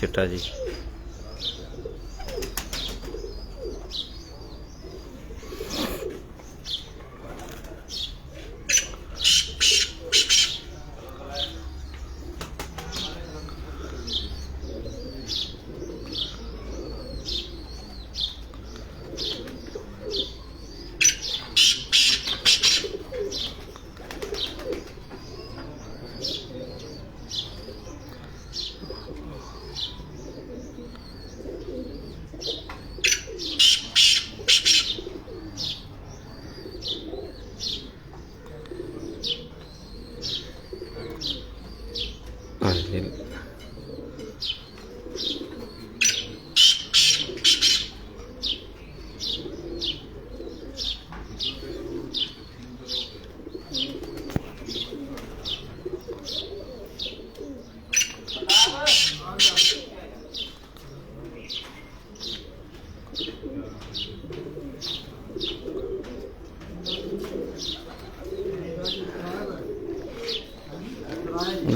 چٹا جی ہاں جی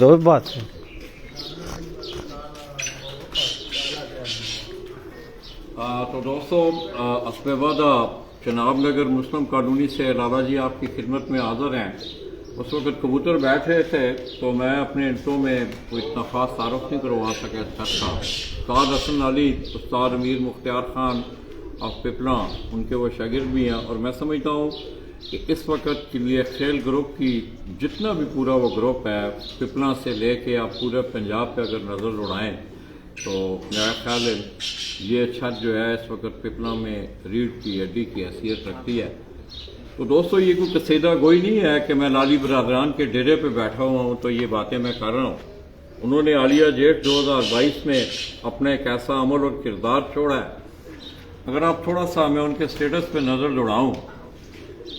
دو بات ہے تو دوستو اسبِ وعدہ جناب نگر مسلم کالونی سے لالا جی آپ کی خدمت میں حاضر ہیں۔ اس وقت کبوتر بیٹھ رہے تھے تو میں اپنے انٹرو میں کوئی اتنا خاص تعارف نہیں کروا سکا چھت کا۔ استاد حسن علی، استاد امیر مختار خان آف پپلاں، ان کے وہ شاگرد بھی ہیں، اور میں سمجھتا ہوں کہ اس وقت کے لیے کھیل گروپ کی جتنا بھی پورا وہ گروپ ہے پپلاں سے لے کے آپ پورے پنجاب پہ اگر نظر اڑائیں تو میرا خیال ہے یہ چھت جو ہے اس وقت پپلاں میں ریڑھ کی ہڈی کی حیثیت رکھتی ہے۔ تو دوستو یہ کوئی قصیدہ گوئی نہیں ہے کہ میں لالی برادران کے ڈیرے پہ بیٹھا ہوا ہوں تو یہ باتیں میں کر رہا ہوں۔ انہوں نے عالیہ جیٹ 2022 میں اپنا ایک ایسا عمل اور کردار چھوڑا ہے۔ اگر آپ تھوڑا سا میں ان کے سٹیٹس پہ نظر دوڑاؤں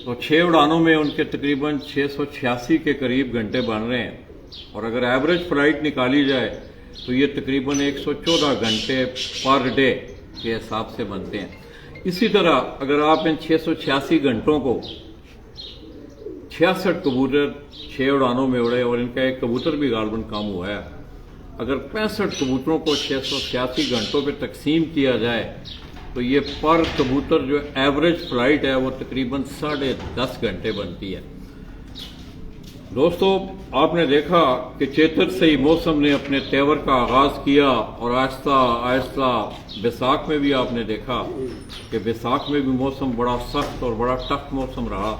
تو 6 اڑانوں میں ان کے تقریباً 686 کے قریب گھنٹے بن رہے ہیں، اور اگر ایوریج فلائٹ نکالی جائے تو یہ تقریباً 114 گھنٹے پر ڈے کے حساب سے بنتے ہیں۔ اسی طرح اگر آپ ان 686 گھنٹوں کو 66 کبوتر 6 اڑانوں میں اڑے، اور ان کا ایک کبوتر بھی غالباً کام ہوا ہے، اگر 65 کبوتروں کو 686 گھنٹوں پہ تقسیم کیا جائے تو یہ پر کبوتر جو ایوریج فلائٹ ہے وہ تقریباً 10.5 گھنٹے بنتی ہے۔ دوستو آپ نے دیکھا کہ چیتر سے ہی موسم نے اپنے تیور کا آغاز کیا، اور آہستہ آہستہ بیساکھ میں بھی آپ نے دیکھا کہ بیساکھ میں بھی موسم بڑا سخت اور بڑا ٹف موسم رہا۔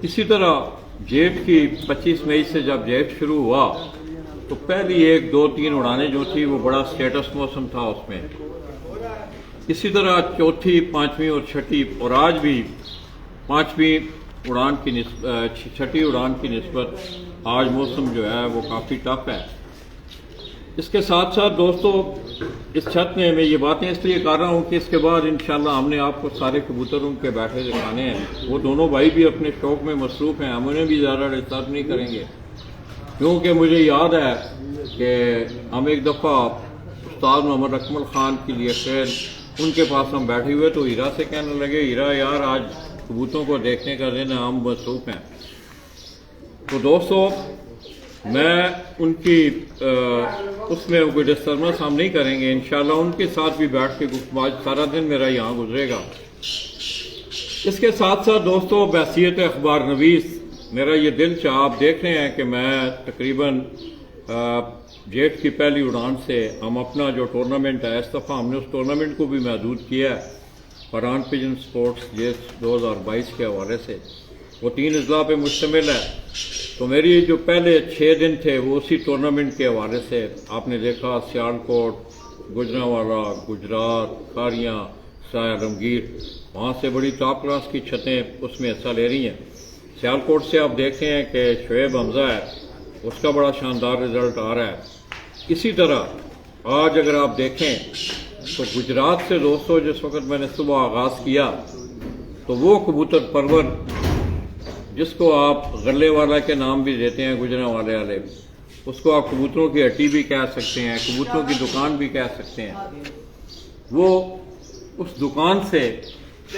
اسی طرح جیٹ کی 25 مئی سے جب جیٹ شروع ہوا تو پہلی 1 2 3 اڑانیں جو تھی وہ بڑا سٹیٹس موسم تھا اس میں۔ اسی طرح چوتھی، 5ویں اور 6ٹھی، اور آج بھی 5ویں اڑان کی نسبت 6ٹھی اڑان کی نسبت آج موسم جو ہے وہ کافی ٹف ہے۔ اس کے ساتھ ساتھ دوستو اس چھت میں میں یہ باتیں اس لیے کر رہا ہوں کہ اس کے بعد انشاءاللہ ہم نے آپ کو سارے کبوتروں کے بیٹھے دکھانے ہیں۔ وہ دونوں بھائی بھی اپنے شوق میں مصروف ہیں، ہم انہیں بھی زیادہ ڈسٹرب نہیں کریں گے، کیونکہ مجھے یاد ہے کہ ہم ایک دفعہ استاد محمد اکمل خان کے لیے خیر ان کے پاس ہم بیٹھے ہوئے تو ہیرا سے کہنے لگے، ہیرا یار آج کبوتروں کو دیکھنے کا دن ہم مصروف ہیں۔ تو دوستو میں ان کی اس میں کوئی ڈسٹربنس ہم نہیں کریں گے، انشاءاللہ ان کے ساتھ بھی بیٹھ کے آج سارا دن میرا یہاں گزرے گا۔ اس کے ساتھ ساتھ دوستو بحیثیت اخبار نویس میرا یہ دل چاہ، آپ دیکھ رہے ہیں کہ میں تقریباً جیٹ کی پہلی اڑان سے ہم اپنا جو ٹورنامنٹ ہے، اس دفعہ ہم نے اس ٹورنامنٹ کو بھی محدود کیا ہے فرحان پیجن سپورٹس جیٹ 2022 کے حوالے سے۔ وہ 3 اضلاع پہ مشتمل ہے، تو میری جو پہلے 6 دن تھے وہ اسی ٹورنامنٹ کے حوالے سے آپ نے دیکھا سیالکوٹ، گجرانوالا، گجرات، کاریاں، سایہ عالمگیر، وہاں سے بڑی ٹاپ کلاس کی چھتیں اس میں حصہ لے رہی ہیں۔ سیالکوٹ سے آپ دیکھتے ہیں کہ شعیب حمزہ ہے، اس کا بڑا شاندار رزلٹ آ رہا ہے۔ اسی طرح آج اگر آپ دیکھیں تو گجرات سے دوستو جس وقت میں نے صبح آغاز کیا تو وہ کبوتر پرور جس کو آپ غلے والا کے نام بھی دیتے ہیں، گجرانوالے والے، اس کو آپ کبوتروں کی ہٹی بھی کہہ سکتے ہیں، کبوتروں کی دکان بھی کہہ سکتے ہیں، وہ اس دکان سے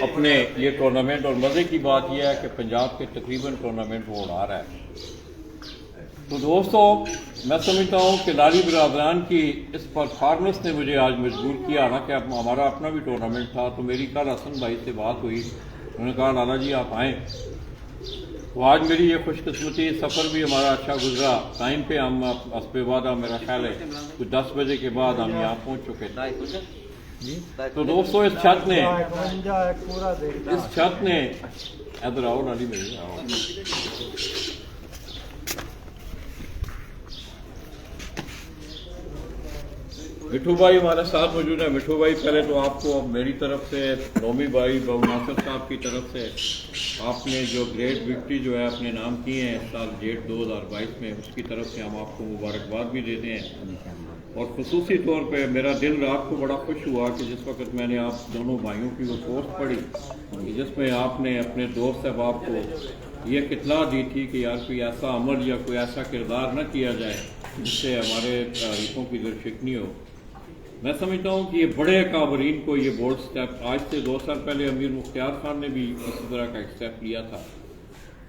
اپنے یہ ٹورنامنٹ، اور مزے کی بات یہ ہے کہ پنجاب کے تقریباً ٹورنامنٹ وہ اڑا رہا ہے۔ تو دوستو میں سمجھتا ہوں کہ لالی برادران کی اس پرفارمنس نے مجھے آج مجبور کیا، حالانکہ ہمارا اپنا بھی ٹورنامنٹ تھا، تو میری کل حسن بھائی سے بات ہوئی، انہوں نے کہا لالا جی آپ آئیں، تو آج میری یہ خوش قسمتی، سفر بھی ہمارا اچھا گزرا، ٹائم پہ ہم اسبِ وعدہ میرا خیال ہے کچھ 10 بجے کے بعد ہم یہاں پہنچ چکے تھے۔ تو دوستو اس چھت نے ادھر آؤ لالی بھائی آؤ، مٹھو بھائی ہمارے ساتھ موجود ہیں۔ مٹھو بھائی پہلے تو آپ کو میری طرف سے، نومی بھائی ناصر صاحب کی طرف سے، آپ نے جو گریٹ وکٹری جو ہے اپنے نام کی ہیں اس سال جیٹ 2022 میں، اس کی طرف سے ہم آپ کو مبارکباد بھی دیتے ہیں، اور خصوصی طور پہ میرا دل رات کو بڑا خوش ہوا کہ جس وقت میں نے آپ دونوں بھائیوں کی وہ پوسٹ پڑھی جس میں آپ نے اپنے دوست احباب کو یہ اطلاع دی تھی کہ یار کوئی ایسا عمل یا کوئی ایسا کردار نہ کیا جائے جس سے ہمارے حریفوں کی دلشکنی ہو۔ میں سمجھتا ہوں کہ یہ بڑے کابرین کو یہ بولڈ سٹیپ، آج سے 2 سال پہلے امیر مختار خان نے بھی اسی طرح کا ایک سٹیپ لیا تھا،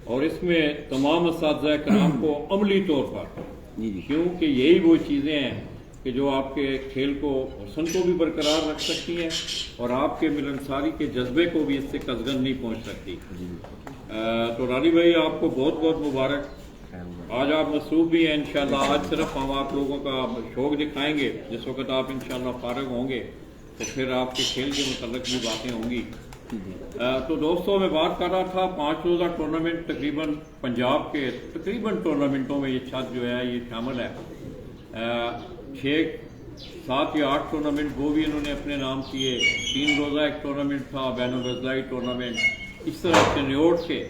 اور اس میں تمام اساتذہ کرام کو عملی طور پر، کیونکہ یہی وہ چیزیں ہیں کہ جو آپ کے کھیل کو، حسن کو بھی برقرار رکھ سکتی ہیں اور آپ کے ملنساری کے جذبے کو بھی اس سے قزغن نہیں پہنچ سکتی۔ تو رالی بھائی آپ کو بہت بہت مبارک، آج آپ مصروف بھی ہیں، انشاءاللہ آج صرف ہم آپ لوگوں کا شوق دکھائیں گے، جس وقت آپ انشاءاللہ فارغ ہوں گے تو پھر آپ کے کھیل کے متعلق بھی باتیں ہوں گی۔ تو دوستوں میں بات کر رہا تھا 5 روزہ ٹورنامنٹ تقریباً پنجاب کے تقریباً ٹورنامنٹوں میں یہ چھت جو ہے یہ شامل ہے، 6 7 یا 8 ٹورنامنٹ وہ بھی انہوں نے اپنے نام کیے، 3 روزہ ایک ٹورنامنٹ تھا، بین الاضلاعی ٹورنامنٹ، اس طرح سے نیوٹ کے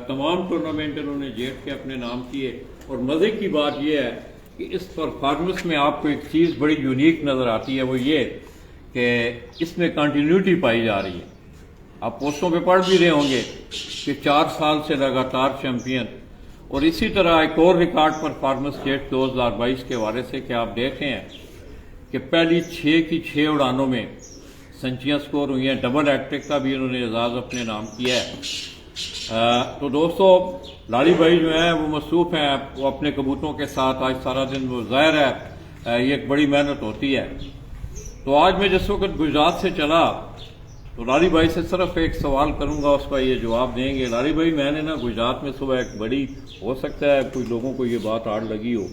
تمام ٹورنامنٹ انہوں نے جیت کے اپنے نام کیے۔ اور مزے کی بات یہ ہے کہ اس پرفارمنس میں آپ کو ایک چیز بڑی یونیک نظر آتی ہے، وہ یہ کہ اس میں کنٹینیوٹی پائی جا رہی ہے۔ آپ پوسٹوں پہ پڑھ بھی رہے ہوں گے کہ 4 سال سے لگاتار چیمپئن، اور اسی طرح ایک اور ریکارڈ پرفارمنس جیٹ 2022 کے حوالے سے کہ آپ دیکھ رہے ہیں کہ پہلی 6 کی 6 اڑانوں میں سنچیاں سکور ہوئی ہیں، ڈبل ہیٹرک کا بھی انہوں نے اعزاز اپنے نام کیا ہے۔ تو دوستو لالی بھائی جو ہیں وہ مصروف ہیں، وہ اپنے کبوتروں کے ساتھ آج سارا دن، وہ ظاہر ہے یہ ایک بڑی محنت ہوتی ہے۔ تو آج میں جس وقت گجرات سے چلا تو لالی بھائی سے صرف ایک سوال کروں گا، اس کا یہ جواب دیں گے۔ لالی بھائی میں نے نا گجرات میں صبح ایک بڑی، ہو سکتا ہے کچھ لوگوں کو یہ بات آڑ لگی ہو،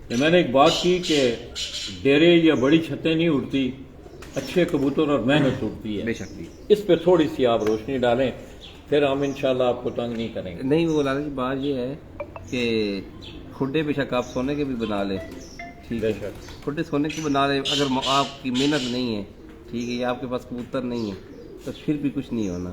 کہ میں نے ایک بات کی کہ ڈیرے یا بڑی چھتیں نہیں اڑتی، اچھے کبوتر اور محنت اڑتی ہے۔ بے شک جی، اس پہ تھوڑی سی آپ روشنی ڈالیں، پھر ہم انشاءاللہ آپ کو تنگ نہیں کریں گے۔ نہیں وہ لالا جی بات یہ ہے کہ کھڈے بے شک آپ سونے کے بھی بنا لیں، ٹھیک ہے، کھڈے سونے کے بنا لیں، اگر آپ کی محنت نہیں ہے، ٹھیک ہے، یا آپ کے پاس کبوتر نہیں ہے تو پھر بھی کچھ نہیں ہونا۔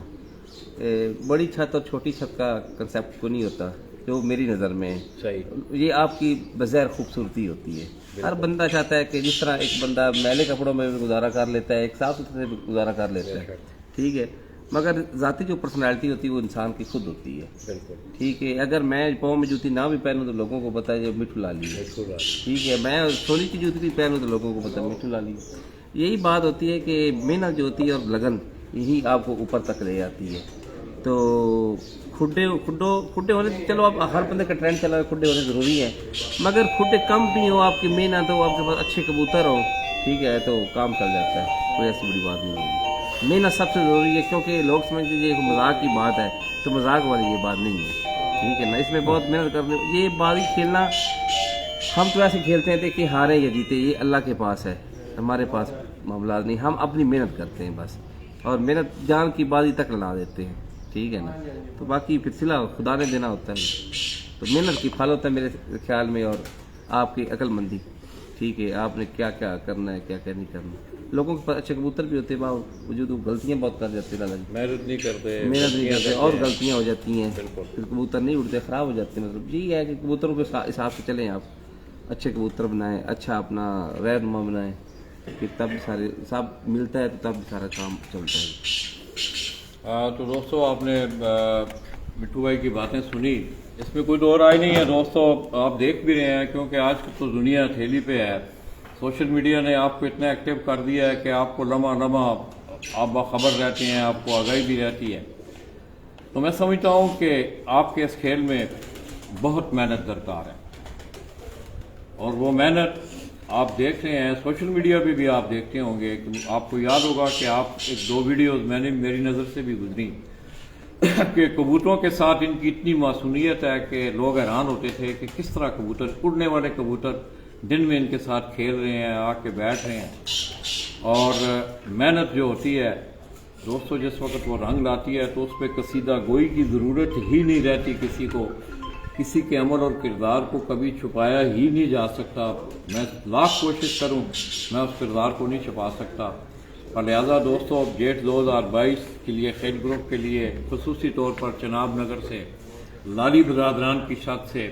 بڑی چھت اور چھوٹی چھت کا کنسیپٹ کو نہیں ہوتا، جو میری نظر میں ہے، صحیح، یہ آپ کی بظاہر خوبصورتی ہوتی ہے۔ ہر بندہ چاہتا ہے کہ جس طرح ایک بندہ میلے کپڑوں میں بھی گزارا کر لیتا ہے، ایک صاف ستھرے بھی گزارا کر لیتا ہے، ٹھیک ہے، مگر ذاتی جو پرسنالٹی ہوتی ہے وہ انسان کی خود ہوتی ہے، بالکل ٹھیک ہے۔ اگر میں پاؤں میں جوتی نہ بھی پہنوں تو لوگوں کو پتا ہے جو مٹھو لالی ہے، ٹھیک ہے، میں سونے کی جوتی بھی پہنوں تو لوگوں کو پتا ہے مٹھو لالی ہے۔ یہی بات ہوتی ہے کہ محنت جو ہوتی ہے اور لگن، یہی آپ کو اوپر تک لے جاتی ہے۔ تو کھڈے ہونے، چلو اب ہر بندے کا ٹرینڈ چلا ہے، کھڈے ہونے ضروری ہے، مگر کھڈے کم بھی ہو، آپ کی محنت ہو، آپ کے پاس اچھے کبوتر ہو، ٹھیک ہے، تو کام چل جاتا ہے، کوئی ایسی بڑی بات نہیں ہوگی۔ محنت سب سے ضروری ہے، کیونکہ لوگ سمجھتے ہیں یہ مذاق کی بات ہے، تو مذاق والی یہ بات نہیں ہے، ٹھیک ہے نا۔ اس میں بہت محنت کرنے، یہ بازی کھیلنا، ہم تو ایسے کھیلتے ہیں کہ ہاریں یا جیتے یہ اللہ کے پاس ہے، ہمارے پاس معاملات نہیں، ہم اپنی محنت کرتے ہیں بس، اور محنت جان کی بازی تک لا دیتے ہیں، ٹھیک ہے نا۔ تو باقی پھر صلہ خدا نے دینا ہوتا ہے، تو محنت کی پھل ہوتا ہے میرے خیال میں، اور آپ کی عقل مندی، ٹھیک ہے، آپ نے کیا کیا کرنا ہے، کیا کیا نہیں کرنا۔ لوگوں کے پاس اچھے کبوتر بھی ہوتے ہیں، باوجود غلطیاں بہت کر جاتے ہیں، محنت نہیں کرتے، اور غلطیاں ہو جاتی ہیں، پھر کبوتر نہیں اڑتے، خراب ہو جاتے ہیں۔ مطلب یہی ہے کہ کبوتروں کے حساب سے چلیں، آپ اچھے کبوتر بنائیں، اچھا اپنا رہنما بنائیں، کہ تب سارے سب ملتا ہے، تو تب سارا کام چلتا ہے۔ تو دوستو آپ نے مٹھو بھائی کی باتیں سنی، اس میں کوئی دو رائے نہیں ہے دوستو، آپ دیکھ بھی رہے ہیں، کیونکہ آج تو دنیا ہتھیلی پہ ہے، سوشل میڈیا نے آپ کو اتنا ایکٹیو کر دیا ہے کہ آپ کو لمحہ لمحہ آپ باخبر رہتے ہیں، آپ کو آگاہی بھی رہتی ہے۔ تو میں سمجھتا ہوں کہ آپ کے اس کھیل میں بہت محنت درکار ہے، اور وہ محنت آپ دیکھ رہے ہیں، سوشل میڈیا پہ بھی آپ دیکھتے ہوں گے، آپ کو یاد ہوگا کہ آپ ایک 2 ویڈیوز میں نے میری نظر سے بھی گزری کہ کبوتروں کے ساتھ ان کی اتنی معصومیت ہے کہ لوگ حیران ہوتے تھے کہ کس طرح کبوتر، اڑنے والے کبوتر دن میں ان کے ساتھ کھیل رہے ہیں، آ کے بیٹھ رہے ہیں۔ اور محنت جو ہوتی ہے دوستو، جس وقت وہ رنگ لاتی ہے تو اس پہ قصیدہ گوئی کی ضرورت ہی نہیں رہتی کسی کو، کسی کے عمل اور کردار کو کبھی چھپایا ہی نہیں جا سکتا، میں لاکھ کوشش کروں میں اس کردار کو نہیں چھپا سکتا۔ اور لہٰذا دوستو، جیٹ 2022 کے لیے خیل گروپ کے لیے خصوصی طور پر چناب نگر سے لالی برادران کی چھت سے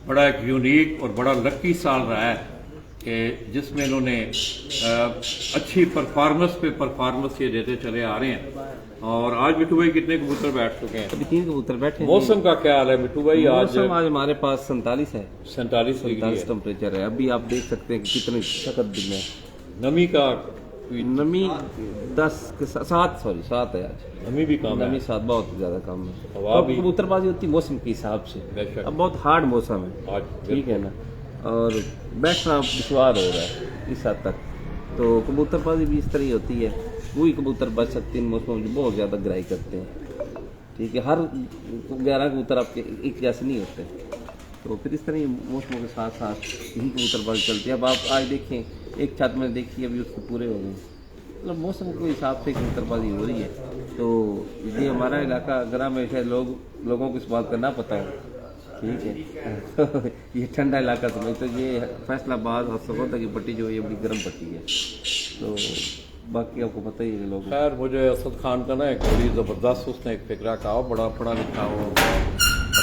بڑا ایک یونیک اور بڑا لکی سال رہا ہے کہ جس میں انہوں نے اچھی پرفارمنس پہ پرفارمنس یہ دیتے چلے آ رہے ہیں۔ اور آج مٹھو بھائی کتنے کبوتر بیٹھ چکے ہیں؟ ابھی 3 کبوتر بیٹھے ہیں۔ موسم کا کیا حال ہے مٹھو بھائی؟ آج موسم آج ہمارے پاس 47 ہے، 47 ڈگری 47 ہے۔ ٹمپریچر ہے۔ ابھی آپ دیکھ سکتے ہیں کہ کتنے سخت دن ہے۔ نمی کا نمی 7 ہے آج، نمی بھی کم ہے، نمی 7 بہت زیادہ کم ہے۔ ہوا بھی کبوتر بازی ہوتی موسم کے حساب سے، بے شک۔ اب بہت ہارڈ موسم ہے، آج ٹھیک ہے نا، اور بیٹھنا دشوار ہو رہا ہے اس حد تک۔ تو کبوتر بازی بھی اس طرح ہی ہوتی ہے، وہی کبوتر بچ سکتے ہیں موسموں میں جو بہت زیادہ گرائی کرتے ہیں، ٹھیک ہے۔ ہر 11 کبوتر آپ کے ایک جیسے نہیں ہوتے، تو پھر اس طرح ہی موسموں کے ساتھ ساتھ یہی کبوتر بازی چلتی ہے۔ اب آپ آج دیکھیں ایک چھت میں دیکھیے ابھی اس کے پورے ہو گئے، مطلب موسم کے حساب سے کبوتر بازی ہو رہی ہے۔ تو یہ ہمارا علاقہ گرم ہے، شاید لوگوں کو اس بات کا نہ پتہ ہو، ٹھیک ہے۔ یہ ٹھنڈا علاقہ سمجھتے، یہ فیصل آباد اور سگوتا کی پٹی جو ہے یہ بڑی گرم پٹی ہے، تو باقی آپ کو پتہ ہی ہے لوگ۔ خیر، مجھے اسد خان کا نا ایک بڑی زبردست اس نے ایک فکرہ کہا، بڑا پڑھا لکھا وہ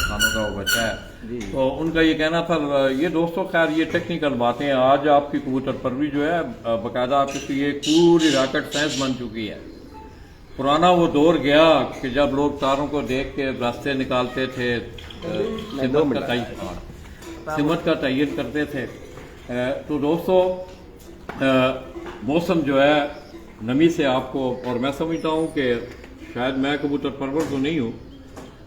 خانوں کا وہ بچہ ہے، تو ان کا یہ کہنا تھا، یہ دوستوں خیر یہ ٹیکنیکل باتیں ہیں، آج آپ کی کبوتر پروری جو ہے باقاعدہ آپ کی یہ پوری راکٹ سائنس بن چکی ہے۔ پرانا وہ دور گیا کہ جب لوگ تاروں کو دیکھ کے راستے نکالتے تھے، سمت کا تعین کرتے تھے۔ تو دوستو، موسم جو ہے نمی سے آپ کو، اور میں سمجھتا ہوں کہ شاید میں کبوتر پرور تو نہیں ہوں،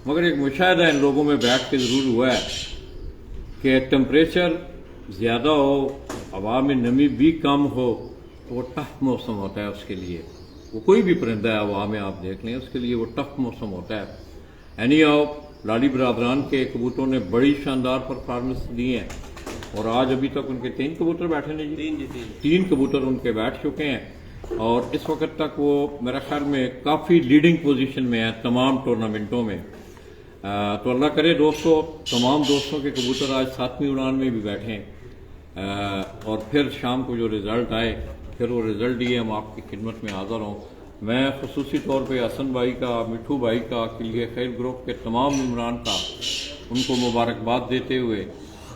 مگر ایک مشاہدہ ان لوگوں میں بیٹھ کے ضرور ہوا ہے کہ ٹمپریچر زیادہ ہو، ہوا میں نمی بھی کم ہو تو وہ ٹف موسم ہوتا ہے اس کے لیے۔ وہ کوئی بھی پرندہ ہے ہوا میں آپ دیکھ لیں، اس کے لیے وہ ٹف موسم ہوتا ہے۔ اینی آؤ، لالی برادران کے کبوتروں نے بڑی شاندار پرفارمنس دی ہیں، اور آج ابھی تک ان کے 3 کبوتر بیٹھے ہیں جی، 3 کبوتر ان کے بیٹھ چکے ہیں، اور اس وقت تک وہ میرا خیال میں کافی لیڈنگ پوزیشن میں ہیں تمام ٹورنامنٹوں میں۔ تو اللہ کرے دوستو تمام دوستوں کے کبوتر آج 7ویں اڑان میں بھی بیٹھیں، اور پھر شام کو جو رزلٹ آئے پھر وہ رزلٹ دیے ہم آپ کی خدمت میں حاضر ہوں۔ میں خصوصی طور پہ حسن بھائی کا، مٹھو بھائی کا، کلیہ خیل گروپ کے تمام ممبران کا ان کو مبارکباد دیتے ہوئے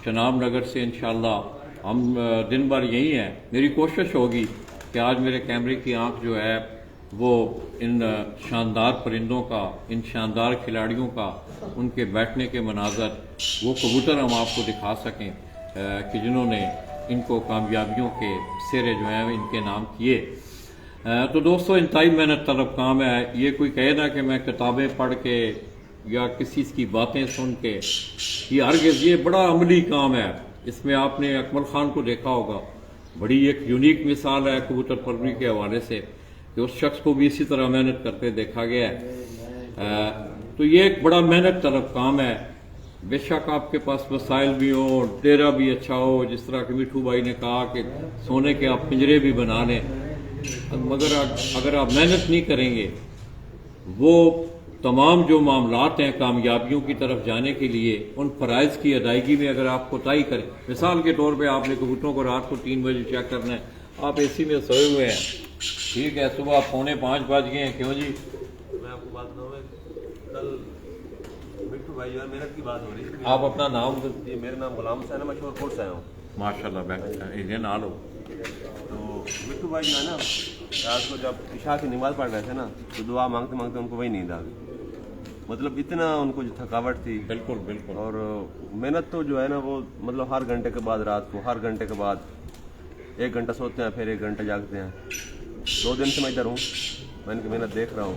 چناب نگر سے انشاءاللہ ہم دن بھر یہی ہیں۔ میری کوشش ہوگی کہ آج میرے کیمرے کی آنکھ جو ہے وہ ان شاندار پرندوں کا، ان شاندار کھلاڑیوں کا، ان کے بیٹھنے کے مناظر، وہ کبوتر ہم آپ کو دکھا سکیں کہ جنہوں نے ان کو کامیابیوں کے سہرے جو ہیں ان کے نام کیے۔ تو دوستو انتہائی محنت طلب کام ہے، یہ کوئی کہے نا کہ میں کتابیں پڑھ کے یا کسی کی باتیں سن کے، یہ ہرگز، یہ بڑا عملی کام ہے۔ اس میں آپ نے اکمل خان کو دیکھا ہوگا، بڑی ایک یونیک مثال ہے کبوتر پروری کے حوالے سے کہ اس شخص کو بھی اسی طرح محنت کرتے دیکھا گیا ہے۔ تو یہ ایک بڑا محنت طلب کام ہے۔ بے شک آپ کے پاس وسائل بھی ہوں، ڈیرا بھی اچھا ہو، جس طرح کہ مٹھو بھائی نے کہا کہ سونے کے آپ پنجرے بھی بنا لیں، مگر اگر آپ محنت نہیں کریں گے، وہ تمام جو معاملات ہیں کامیابیوں کی طرف جانے کے لیے، ان فرائض کی ادائیگی میں اگر آپ کوتاہی کریں، مثال کے طور پہ آپ نے کبوتروں کو رات کو 3 بجے چیک کرنا ہے، آپ اے سی میں سوئے ہوئے ہیں، ٹھیک ہے، صبح 4:45 بج گئے ہیں، کیوں جی؟ میں آپ کو بات بتاؤں، کل مٹھو بھائی جو ہے محنت کی بات ہو رہی ہے۔ آپ اپنا نام؟ جی میرا نام غلام حسین ہے، میں شورپور سے آیا ہوں۔ ماشاءاللہ بہتر نہ لو۔ تو مٹھو بھائی جو ہے نا، رات کو جب عشاء کی نماز پڑھ رہے تھے نا، تو دعا مانگتے مانگتے ان کو وہی نیند آ گئی، مطلب اتنا ان کو جو تھکاوٹ تھی۔ بالکل بالکل۔ اور محنت تو جو ہے نا وہ مطلب ہر گھنٹے کے بعد، رات کو ہر گھنٹے کے بعد 1 گھنٹہ سوتے ہیں، پھر 1 گھنٹہ جاگتے ہیں۔ 2 دن سے میں ادھر ہوں، میں ان کی محنت دیکھ رہا ہوں،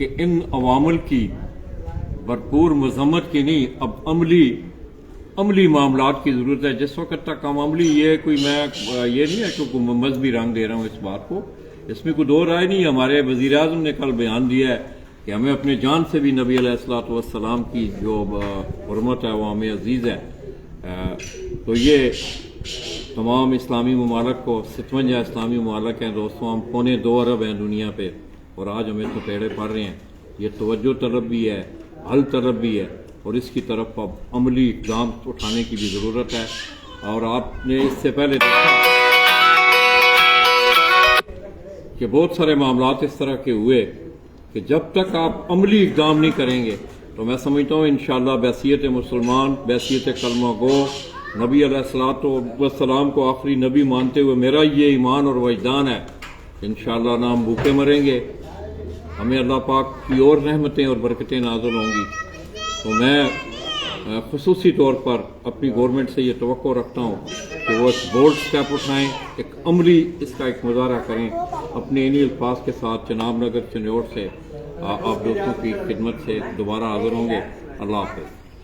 کہ ان عوامل کی بھرپور مذمت کی نہیں، اب عملی معاملات کی ضرورت ہے. جس وقت تک ہم عملی، یہ کوئی میں یہ نہیں ہے کہ کوئی مذہبی رنگ دے رہا ہوں اس بات کو، اس میں کوئی دو رائے نہیں. ہمارے وزیر اعظم نے کل بیان دیا ہے کہ ہمیں اپنے جان سے بھی نبی علیہ الصلوۃ والسلام کی جو حرمت ہے وہ ہمیں عزیز ہے. تو یہ تمام اسلامی ممالک کو 57 اسلامی ممالک ہیں دوستوں، ہم 2.25 ارب ہیں دنیا پہ، اور آج ہمیں تھپیڑے پڑ رہے ہیں. یہ توجہ طلب بھی ہے، حل طلب بھی ہے، اور اس کی طرف اب عملی اقدام اٹھانے کی بھی ضرورت ہے. اور آپ نے اس سے پہلے کہ بہت سارے معاملات اس طرح کے ہوئے کہ جب تک آپ عملی اقدام نہیں کریں گے تو میں سمجھتا ہوں انشاءاللہ بحیثیت مسلمان، بحیثیت کلمہ گو، نبی علیہ الصلوۃ والسلام کو آخری نبی مانتے ہوئے میرا یہ ایمان اور وجدان ہے، انشاءاللہ نہ ہم بھوکے مریں گے، ہمیں اللہ پاک کی اور رحمتیں اور برکتیں نازل ہوں گی. تو میں خصوصی طور پر اپنی گورنمنٹ سے یہ توقع رکھتا ہوں کہ وہ ایک بولڈ سٹیپ اٹھائیں، ایک عملی اس کا ایک مظاہرہ کریں. اپنے انہی الفاظ کے ساتھ جناب نگر چنیوٹ سے آپ دوستوں کی خدمت سے دوبارہ حاضر ہوں گے. اللہ حافظ.